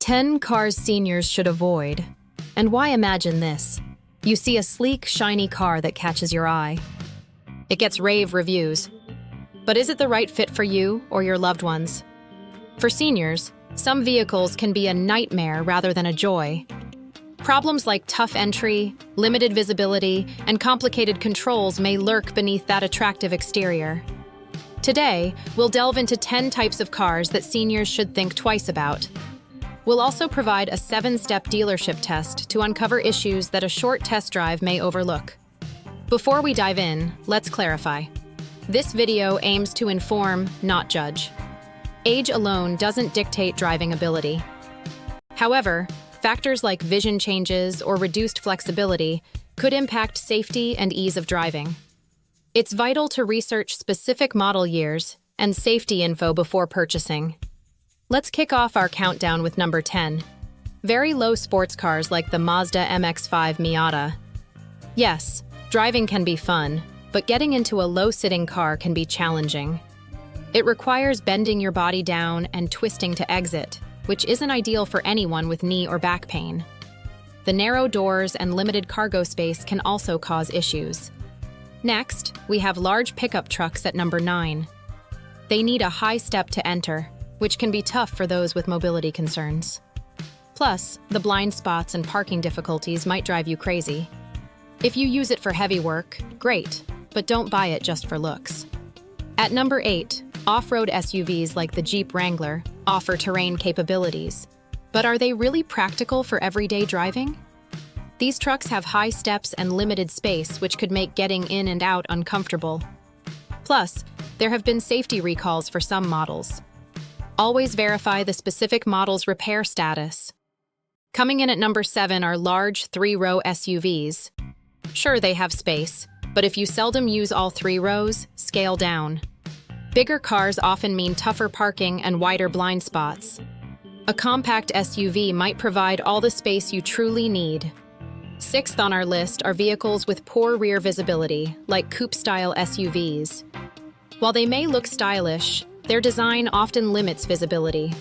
10 cars seniors should avoid. And why imagine this? You see a sleek, shiny car that catches your eye. It gets rave reviews. But is it the right fit for you or your loved ones? For seniors, some vehicles can be a nightmare rather than a joy. Problems like tough entry, limited visibility, and complicated controls may lurk beneath that attractive exterior. Today, we'll delve into 10 types of cars that seniors should think twice about. We'll also provide a 7-step dealership test to uncover issues that a short test drive may overlook. Before we dive in, let's clarify. This video aims to inform, not judge. Age alone doesn't dictate driving ability. However, factors like vision changes or reduced flexibility could impact safety and ease of driving. It's vital to research specific model years and safety info before purchasing. Let's kick off our countdown with number 10. Very low sports cars like the Mazda MX-5 Miata. Yes, driving can be fun, but getting into a low-sitting car can be challenging. It requires bending your body down and twisting to exit, which isn't ideal for anyone with knee or back pain. The narrow doors and limited cargo space can also cause issues. Next, we have large pickup trucks at number 9. They need a high step to enter, which can be tough for those with mobility concerns. Plus, the blind spots and parking difficulties might drive you crazy. If you use it for heavy work, great, but don't buy it just for looks. At number 8, off-road SUVs like the Jeep Wrangler offer terrain capabilities. But are they really practical for everyday driving? These trucks have high steps and limited space, which could make getting in and out uncomfortable. Plus, there have been safety recalls for some models. Always verify the specific model's repair status. Coming in at number 7 are large 3-row SUVs. Sure, they have space, but if you seldom use all 3 rows, scale down. Bigger cars often mean tougher parking and wider blind spots. A compact SUV might provide all the space you truly need. 6th on our list are vehicles with poor rear visibility, like coupe-style SUVs. While they may look stylish, their design often limits visibility.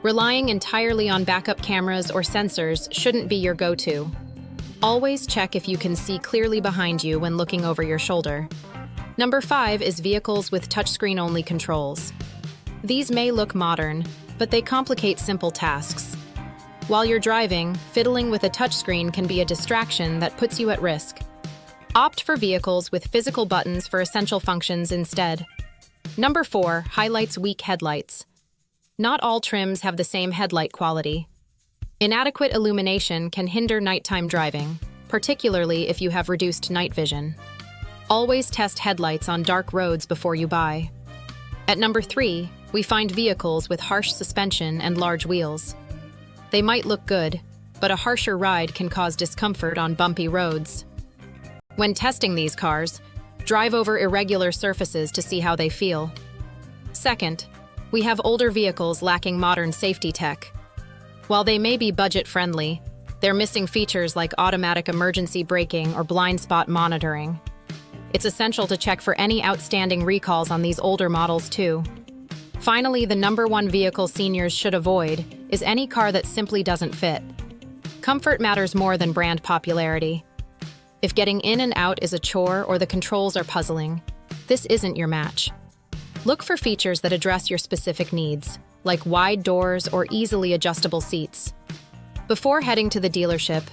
Relying entirely on backup cameras or sensors shouldn't be your go-to. Always check if you can see clearly behind you when looking over your shoulder. Number 5 is vehicles with touchscreen-only controls. These may look modern, but they complicate simple tasks. While you're driving, fiddling with a touchscreen can be a distraction that puts you at risk. Opt for vehicles with physical buttons for essential functions instead. Number 4 highlights weak headlights. Not all trims have the same headlight quality. Inadequate illumination can hinder nighttime driving, particularly if you have reduced night vision. Always test headlights on dark roads before you buy. At number 3, we find vehicles with harsh suspension and large wheels. They might look good, but a harsher ride can cause discomfort on bumpy roads. When testing these cars, drive over irregular surfaces to see how they feel. Second, we have older vehicles lacking modern safety tech. While they may be budget-friendly, they're missing features like automatic emergency braking or blind spot monitoring. It's essential to check for any outstanding recalls on these older models too. Finally, the number 1 vehicle seniors should avoid is any car that simply doesn't fit. Comfort matters more than brand popularity. If getting in and out is a chore or the controls are puzzling, this isn't your match. Look for features that address your specific needs, like wide doors or easily adjustable seats. Before heading to the dealership,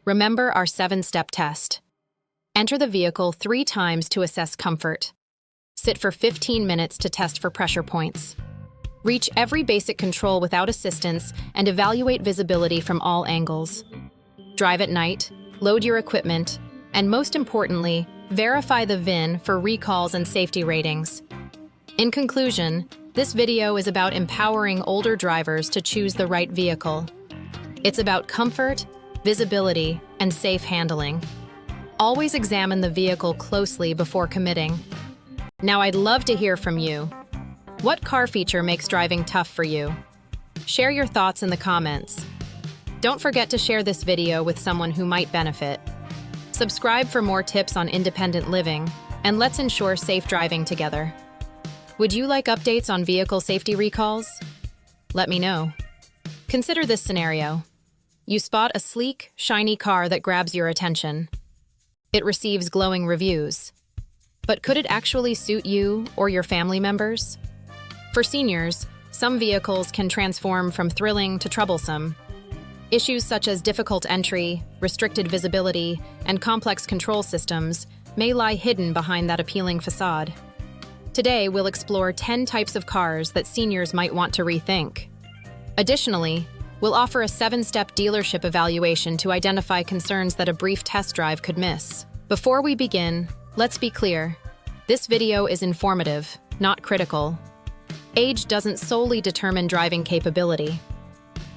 remember our 7-step test. Enter the vehicle 3 times to assess comfort. Sit for 15 minutes to test for pressure points. Reach every basic control without assistance and evaluate visibility from all angles. Drive at night, load your equipment, and most importantly, verify the VIN for recalls and safety ratings. In conclusion, this video is about empowering older drivers to choose the right vehicle. It's about comfort, visibility, and safe handling. Always examine the vehicle closely before committing. Now I'd love to hear from you. What car feature makes driving tough for you? Share your thoughts in the comments. Don't forget to share this video with someone who might benefit. Subscribe for more tips on independent living, and let's ensure safe driving together. Would you like updates on vehicle safety recalls? Let me know. Consider this scenario. You spot a sleek, shiny car that grabs your attention. It receives glowing reviews. But could it actually suit you or your family members? For seniors, some vehicles can transform from thrilling to troublesome. Issues such as difficult entry, restricted visibility, and complex control systems may lie hidden behind that appealing facade. Today, we'll explore 10 types of cars that seniors might want to rethink. Additionally, we'll offer a 7-step dealership evaluation to identify concerns that a brief test drive could miss. Before we begin, let's be clear. This video is informative, not critical. Age doesn't solely determine driving capability.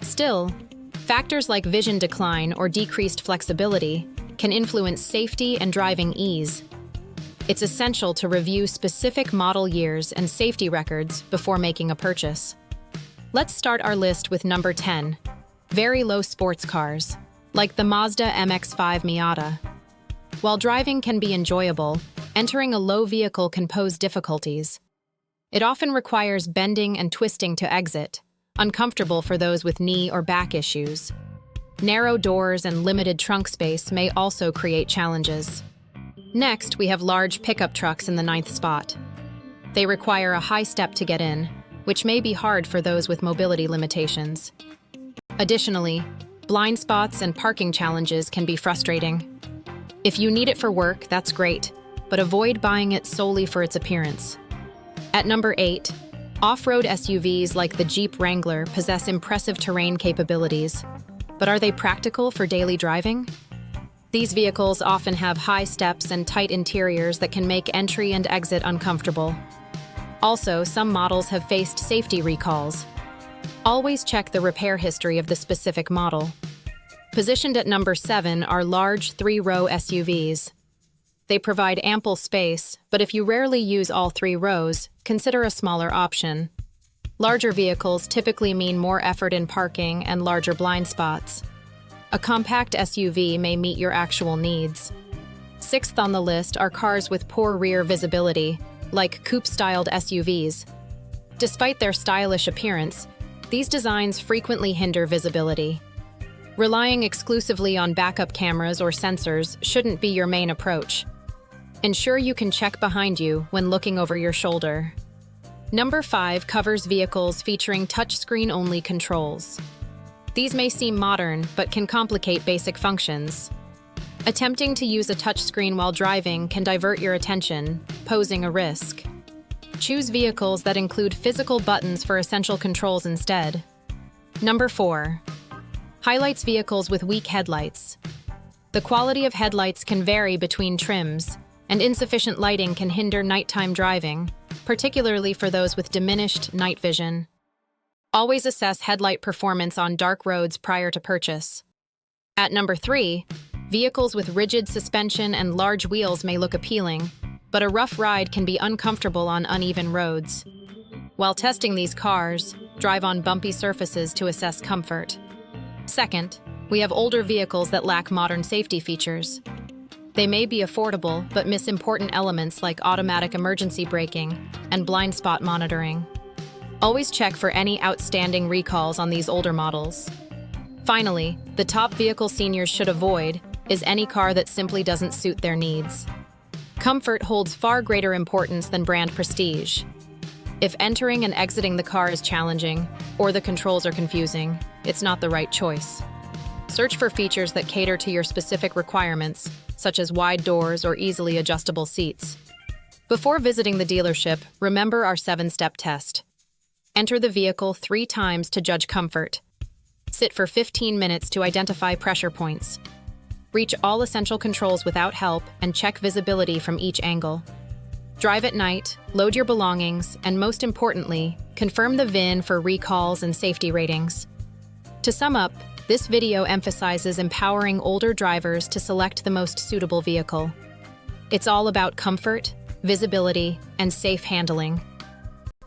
Still, factors like vision decline or decreased flexibility can influence safety and driving ease. It's essential to review specific model years and safety records before making a purchase. Let's start our list with number 10, very low sports cars, like the Mazda MX-5 Miata. While driving can be enjoyable, entering a low vehicle can pose difficulties. It often requires bending and twisting to exit, uncomfortable for those with knee or back issues. Narrow doors and limited trunk space may also create challenges. Next, we have large pickup trucks in the 9th spot. They require a high step to get in, which may be hard for those with mobility limitations. Additionally, blind spots and parking challenges can be frustrating. If you need it for work, that's great, but avoid buying it solely for its appearance. At number 8, off-road SUVs like the Jeep Wrangler possess impressive terrain capabilities, but are they practical for daily driving? These vehicles often have high steps and tight interiors that can make entry and exit uncomfortable. Also, some models have faced safety recalls. Always check the repair history of the specific model. Positioned at number 7 are large 3-row SUVs. They provide ample space, but if you rarely use all 3 rows, consider a smaller option. Larger vehicles typically mean more effort in parking and larger blind spots. A compact SUV may meet your actual needs. 6th on the list are cars with poor rear visibility, like coupe-styled SUVs. Despite their stylish appearance, these designs frequently hinder visibility. Relying exclusively on backup cameras or sensors shouldn't be your main approach. Ensure you can check behind you when looking over your shoulder. Number 5 covers vehicles featuring touchscreen-only controls. These may seem modern, but can complicate basic functions. Attempting to use a touchscreen while driving can divert your attention, posing a risk. Choose vehicles that include physical buttons for essential controls instead. Number 4. Highlights vehicles with weak headlights. The quality of headlights can vary between trims, and insufficient lighting can hinder nighttime driving, particularly for those with diminished night vision. Always assess headlight performance on dark roads prior to purchase. At number 3, vehicles with rigid suspension and large wheels may look appealing, but a rough ride can be uncomfortable on uneven roads. While testing these cars, drive on bumpy surfaces to assess comfort. Second, we have older vehicles that lack modern safety features. They may be affordable, but miss important elements like automatic emergency braking and blind spot monitoring. Always check for any outstanding recalls on these older models. Finally, the top vehicle seniors should avoid is any car that simply doesn't suit their needs. Comfort holds far greater importance than brand prestige. If entering and exiting the car is challenging, or the controls are confusing, it's not the right choice. Search for features that cater to your specific requirements, such as wide doors or easily adjustable seats. Before visiting the dealership, remember our 7-step test. Enter the vehicle 3 times to judge comfort. Sit for 15 minutes to identify pressure points. Reach all essential controls without help and check visibility from each angle. Drive at night, load your belongings, and most importantly, confirm the VIN for recalls and safety ratings. To sum up, this video emphasizes empowering older drivers to select the most suitable vehicle. It's all about comfort, visibility, and safe handling.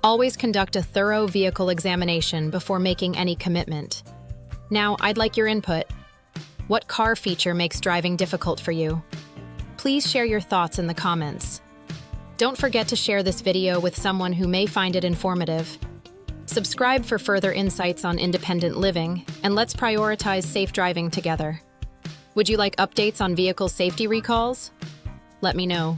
Always conduct a thorough vehicle examination before making any commitment. Now, I'd like your input. What car feature makes driving difficult for you? Please share your thoughts in the comments. Don't forget to share this video with someone who may find it informative. Subscribe for further insights on independent living, and let's prioritize safe driving together. Would you like updates on vehicle safety recalls? Let me know.